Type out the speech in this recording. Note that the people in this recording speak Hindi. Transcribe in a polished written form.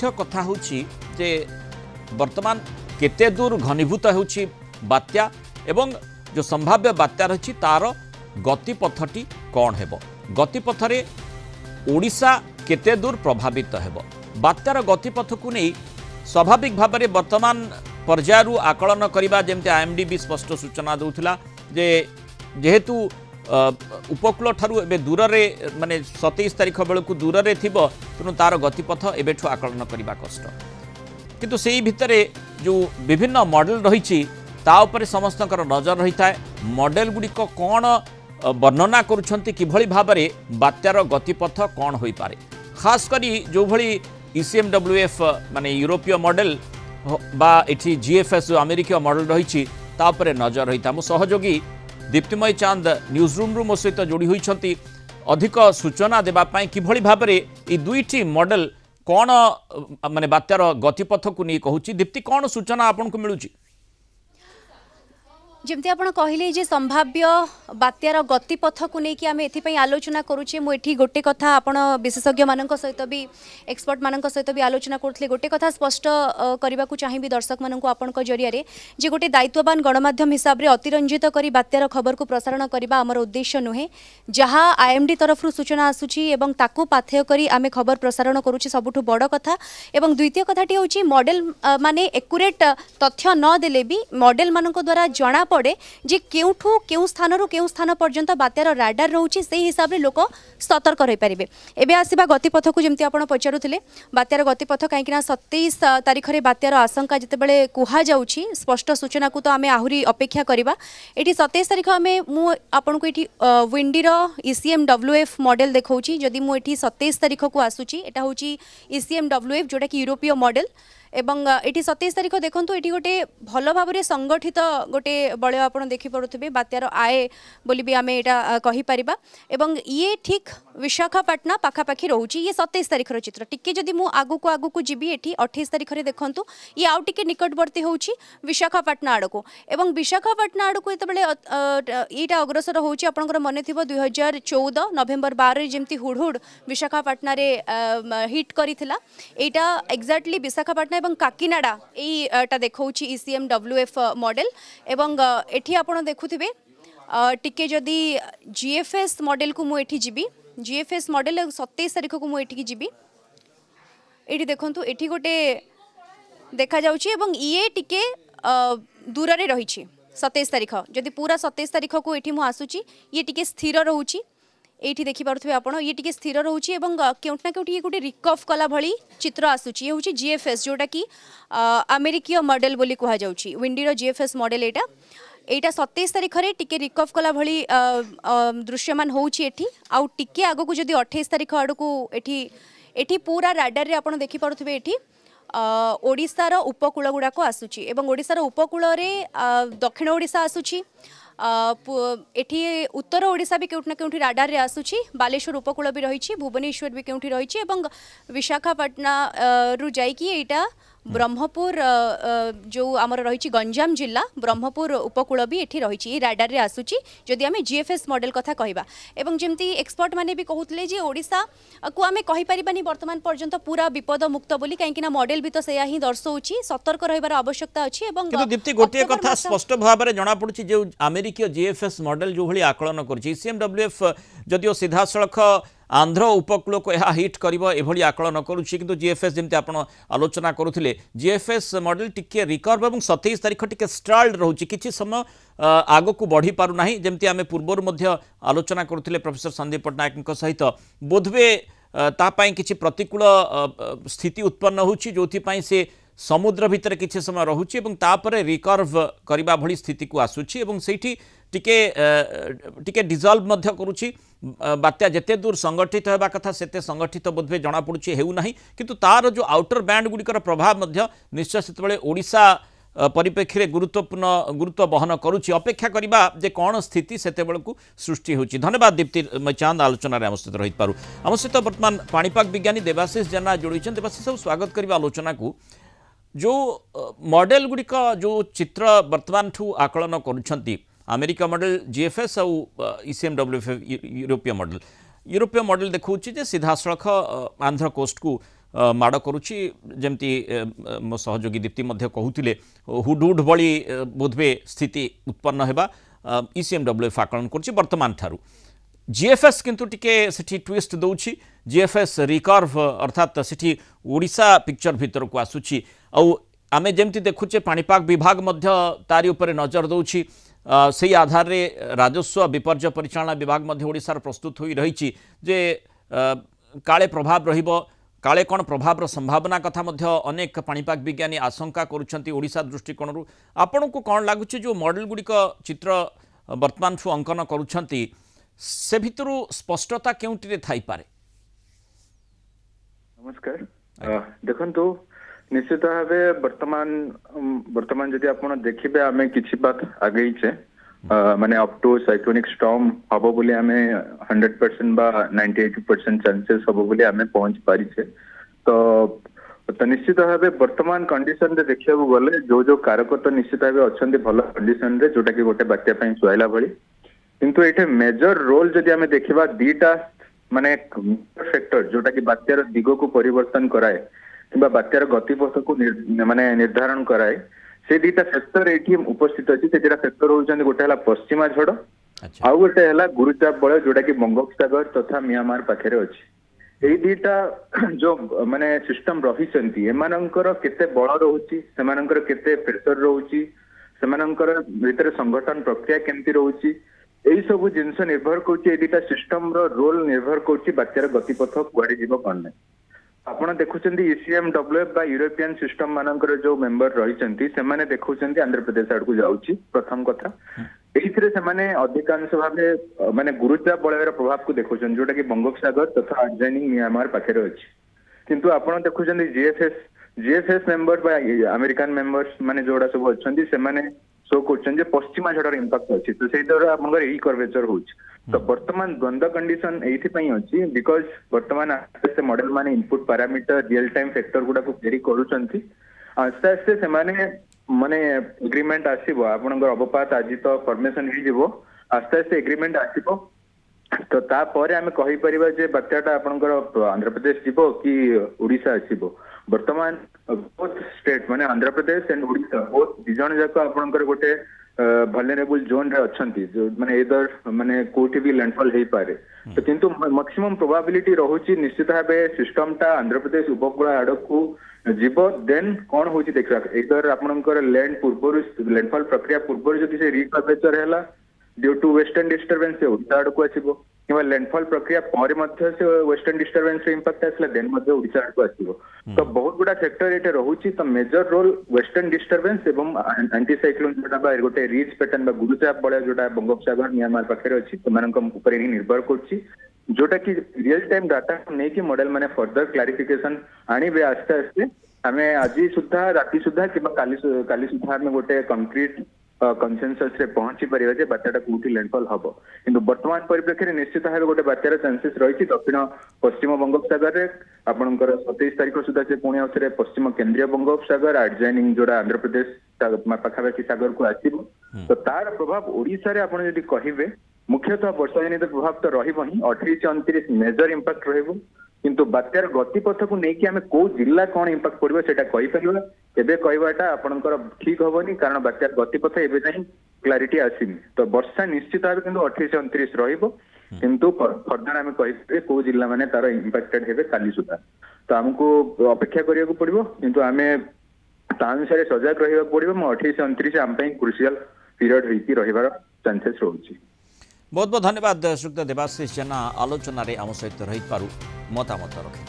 मुख्य कथा होची जे वर्तमान केते दूर घनीभूत होची बात्या एवं जो संभाव्य बात्या रही तार गतिपथटी कौन हेबो गतिपथरे ओडिशा केते दूर प्रभावित हेबो बात्यार गतिपथ को नहीं स्वाभाविक भाव में वर्तमान पर्यायु आकलन करने जमती आईएमडी भी स्पष्ट सूचना दूसरा जे जेहेतु उपकूल ठारू एबे दूर रे माने 27 तारीख बेलू दूर रे थिबो तेणु तार गतिपथ एबेठु आकलन करने कष्ट किंतु सेही भितरे जो विभिन्न मॉडल रही ता उपरे समस्तकर नजर रही था मॉडल गुड़िक कौन वर्णना करुछंती किभली भाबरे बात्यार गतिपथ कौन होई पारे खास करी जो भली ECMWF माने यूरोपीय मॉडल बा एठी GFS जो अमेरिकीय मॉडल रही ता उपरे नजर रही था मो सहयोगी दीप्तिमय चांद न्यूज रूम मो सहित जोड़ी होती अधिक सूचना देवाई किभली भाबरे ई दुईटी मॉडल कौन माने बात्यार गतिपथ को नहीं कहूँ दीप्ति कौन सूचना आपन को मिलूची जमती आप कहले जे संभाव्य बात्यार गतिपथ को लेकिन आम एपाई आलोचना करुचे मुझे गोटे कथा आपण विशेषज्ञ मान सहित भी एक्सपर्ट मान सहित भी आलोचना करुले गोटे कथा स्पष्ट करने को चाहिए दर्शक मानक आपण जरिया जे गोटे दायित्ववान गणमाध्यम हिसाब से अतिरंजित कर बात्यार खबर को प्रसारण करने आमर उद्देश्य नुहे जहाँ IMD तरफ सूचना आसूची एवं ताकू पाथेय करी आमे खबर प्रसारण करुचे सबुठु बड़ कथा एवं द्वितीय कथाटी होची मॉडल माने एक्यूरेट तथ्य न देले भी मॉडल मानक द्वारा जना पड़े जे केउठू केउ स्थान पर्यंत बात्यार राडार रोचे से हिसाब से लोक सतर्क रही पारे एबे आसीबा गतिपथ को जमती आपण पचारुथिले बात्यार गतिपथ कहीं 27 तारीख में बात्यार आशंका जितेबाला कुहा जाउछि स्पष्ट सूचना को तो आमे आहुरी अपेक्षा करबा एटी 27 तारीख में मु आपण को एटी विंडीर ECMWF मॉडल देखौछि जदि मु एटी 27 तारीख को आसुछि एटा होछि ECMWF जोटा कि यूरोपीय मॉडल एवं एटी 27 तारीख देखो ये गोटे भल भाव में संगठित गोटे बलय आप देखिपे बात्यार आए बोली भी आम यहाँ कहीपर एवं ये ठीक विशाखापाटना पाखापाखि रोचे ये 27 तारीखर चित्र टिके जदि मु आगु को जीवी ये 28 तारीख में देखूँ ये आउ टिके निकटवर्ती हो विशाखापाटना आड़ को एवं विशाखापाटना आड़ को यहाँ अग्रसर होची आपंकर मन थी 2014 नवेम्बर 12 जमती हुडहुड विशाखापाटना हिट करिथिला एटा एक्जाक्टली विशाखापाटना एवं काकीनाडा यहीटा देखा ECMWF मॉडल एवं एठी आपण देखुथिबे टिके जदि GFS मॉडल को मु एठी जीवी GFS मॉडल 27 तारीख को मु एठी जीवी एठी देखंतु एठी गोटे देखा जाउची एवं ये टिके दूर रे रही 27 तारीख जदि पूरा 27 तारीख को एठी मु आसुची ये टिके स्थिर रहउची एठी देखि पारुथबे आपण ये टिके स्थिर रहउची एवं केउटना केउटी गोटे रिकॉफ कला भली चित्र आसुची ये होची GFS जोटा कि अमेरिकीय मॉडल बोली कहा जाउची विंडीर GFS मॉडल एटा 27 तारीख में टिके रिकॉफ कला भली दृश्यमान होउची एठी आउ टिके आगो को जदि 28 तारीख आड़ को एठी पूरा राडार रे आपण देखि पारुथबे एठी ओडिशार उपकूल गुड़ाक आसूची एवं ओडिशार उपकूल रे दक्षिण ओडिशा आसूची एठी उत्तर ओडिशा भी केउटना केउठी राडार रे आसूची बालेश्वर उपकूल भी रही भुवनेश्वर भी केउठी रही एवं विशाखापाटना रु जाइकी एटा ब्रह्मपुर जो आमर रही गंजाम जिला ब्रह्मपुर उपकूल भी एठी रही राडार रे आसूची जदि आमे GFS मॉडल कथा कहबा एवं जेमती एक्सपर्ट माने भी कहउतले जे ओडिशा को आमे कहि परिबानी वर्तमान पर्यंत पूरा विपद मुक्त बोली काहेकि मोडेल भी तो सेया ही दर्शाउची सतर्क रहिबार आवश्यकता अछि एवं किंतु दीप्ति गोटे कथा स्पष्ट भाव में जना पड़ुची जे अमेरिकीय GFS मॉडल जो भली आकलन करछि ECMWF जदिओ सीधा सड़क आंध्र उपकूल को यह हिट कर आकलन करुच्ची किंतु GFS जमी आप आलोचना करुले GFS मॉडल टिके रिकर्व और 27 तारीख टिके स्टाल्ड रोचे किसी समय आग को बढ़ी पारना जमी आम पूर्वर आलोचना करुले प्रोफेसर संदीप पट्टनायक सहित बोधवे तापाई किसी प्रतिकूल स्थिति उत्पन्न होची जोथि से समुद्र भितर किसी समय रोचे तापर रिकर्व करने भली स्थिति को आसूची एवं सेठी टिके डिजल्व करुच्ची बात्या जेते दूर संगठित होगा कथा सेते संगठित बोधवे जना पड़ुछि हेउ नाही किंतु तार जो आउटर बैंड गुड़िकर प्रभाव निश्चय से ओडिशा परिप्रेक्षी गुरुत्व बहन करुच्ची अपेक्षा करबा जे कौन स्थिति सेते को सृष्टि होची। धन्यवाद दीप्ति चांद आलोचना आम सहित रही पारू आम सहित बर्तमान पाणीपाग विज्ञानी देवाशीष जेना जोड़ी देवाशीष सब स्वागत करबा आलोचना को जो मॉडल गुड़िक जो चित्र वर्तमान ठू आकलन करुछंती अमेरिका मॉडल GFS और ECMWF यूरोपीय मॉडल देखा सीधा सड़क आंध्र कोस्ट को माड़ करुच्ची जमती मो सहयोगी दीप्ति कहते हुडुड भली बोधवे स्थिति उत्पन्न होगा ECMWF आकलन कर बर्तमान ठारू जीएफएस किंतु टिके सेठी ट्विस्ट दौची जीएफएस रिकर्व अर्थात सेठी ओडिशा पिक्चर भीतर को आसुची आमे जेमती देखुचे पाणीपाग विभाग मध्य तारी उपरे नजर दौची से आधार रे राजस्व विपर्य परिचालना विभाग मध्य ओडिशार प्रस्तुत होई रही जे काले प्रभाव रहिबो काले कौन प्रभाव संभावना कथा मध्य अनेक पाणीपाग विज्ञानी आशंका करुछंती ओडिशा दृष्टिकोण आपन को कौन लागुचे जो मॉडल गुड़िक चित्र वर्तमान ठू अंकन करुछंती से भितरु स्पष्टता केउटिरे थाई पारे। नमस्कार देखंतु निश्चित भावे वर्तमान जदि आपण देखिबे आमे किछि बात आगे छे माने अप टू साइक्लोनिक स्टॉर्म हबो बोली आमे 100% बा 98% चांसेस हबो बोली आमे पहुंच पारि छे तो निश्चित भावे वर्तमान कंडीशन रे देखिया गले जो कारक तो निश्चित भावे अछंती भलो कंडीशन रे जोटा कि गोटे बात्या पई सुहाइला भली किंतु एठे मेजर रोल जदि आमे देखिबा दीटा माने फैक्टर जोटा कि बात्यार दिग को परिवर्तन कराए कि बात्यार गतिपथ को माने निर्धारण कराए से दीटा फैक्टर एठी उपस्थित अछि से जेटा फैक्टर होउछन गोटे हला पश्चिमा झड़ आ गोटे हला गुरुचाप बळ जोटा कि बंगोपसागर तथा म्यांमार पाखरे अछि एई दीटा जो माने सिस्टम रही छंती एमानंकर केते बळ रहउची सेमानंकर केते प्रेशर रहउची सेमानंकर भीतर संगठन प्रक्रिया केमती रहउची एई सब जिनस निर्भर करछि ए दीटा सिस्टम रो रोल निर्भर करछि बात्यार गतिपथ कुआडे जीव कोन आपण देखुचंदी ECMWF बा यूरोपियन सिस्टम मानकर जो मेंबर रही से माने देखुचंदी आंध्र प्रदेश आड़ को जाउची प्रथम कथा एथिरे से माने अधिकांश भाबे माने गुरुचाप बलयर प्रभाव को देखुचंदी जोटा कि बंगोपसागर तथा adjoining म्यांमार पाखरे अछि किंतु आपण देखुचंदी जीएफएस मेंबर बा अमेरिकन मेंबर्स माने जोडा सब अछंदी से माने शो करछन जे पश्चिमा झड़र इंपैक्ट अछि तो सेही द्वारा आपनकर ई कर्वेचर होछ तो वर्तमान द्वंद्व कंडीशन एथि पई अछि बिकॉज वर्तमान आस्ते मॉडल माने input parameter real time factor गुडा को वेरी करूछंती आस्ते आस्ते से माने माने एग्रीमेंट आसीबो आपनकर अवपात आजि तो फॉर्मेशन ही जेबो आस्ते आस्ते एग्रीमेंट आसीबो तो ता परे हमें कहि परिबा जे बात्याटा आपनकर आंध्र प्रदेश जीवो कि ओडिशा आसीबो वर्तमान बोथ स्टेट माने आंध्र प्रदेश एंड ओडिशा बोथ दिजन जाक आपनकर गोटे वल्नरेबल जोन रे अछंती जो माने इधर माने कोठी भी लैंडफॉल हे पारे तो किंतु मैक्सिमम प्रोबेबिलिटी रहउची निश्चित भाबे सिस्टम ता आंध्र प्रदेश उपकूल आड़ को जीव देन कौन होची देखा इधर आपनकर लैंड पूर्व लैंडफॉल प्रक्रिया पूर्व जदि से रिकर्वेचर हैला ड्यू टू वेस्टर्न डिस्टर्बेंस से ओडिशा आड़ को आसीबो कि लैंडफॉल प्रक्रिया पर मध्य से वेस्टर्न डिस्टर्बेंस से इंपैक्ट आसला देन मध्य ओडिशा आड़ को आसीबो तो बहुत गुडा फैक्टर एटे रहउची तो मेजर रोल वेस्टर्न डिस्टर्बेंस एवं एंटी साइक्लोन जोटा बा गोटे रिज पैटर्न बा गुरुचाप बळ जोटा बंगोपसागर म्यांमार पाखरे अछि तो मानक ऊपर ही निर्भर करछि जोटा कि रियल टाइम डाटा नै कि मॉडल माने फर्दर क्लैरिफिकेशन आनिबे आस्ते आस्ते हमें आज सुधा राति सुधा कि काली सुधा हमें गोटे कंक्रीट कंसेंसस रे पहुंची परिबा जे बात्याटा कोठी लैंडफॉल हबो किंतु वर्तमान परिप्रेक्षी निश्चित भाबे गोटे बात्यार चांसेस रही दक्षिण पश्चिम बंगोपसागर रे आपनकर 27 तारिख सुधा से पुणी अवसर पश्चिम केंद्रीय बंगोपसागर एडजॉइनिंग जोड़ा आंध्र प्रदेश पाखापाखि सागर को आसीबो तो तार प्रभाव ओडिशा रे आपण यदि कहिबे मुख्यतः वर्षा जनित प्रभाव तो रहिबो ही 28-29 मेजर इंपैक्ट रहिबो किंतु बात्यार गतिपथ को नेकी हमें को जिल्ला कौन इंपैक्ट पड़िबो सेटा कहि परिबा एबे कहबाटा आपनकर ठीक होबनी कारण बात्यार गतिपथ एबे नहीं क्लैरिटी आसीनी तो वर्षा निश्चित भाबे किंतु 28-29 रहिबो किंतु फर्दर हमें कहि को जिल्ला माने तार इंपैक्टेड हेबे काली सुधा तो हमको अपेक्षा करिया को पड़िबो किंतु हमें ता अनुसार सजग रहिबा पड़िबो 28-29 हम पई क्रुशियल पीरियड होई रहिबार चांसेस रहउची। बहुत बहुत धन्यवाद श्रीयुक्त देवाशीष जेना आलोचन आम सहित रही मतामत रखे।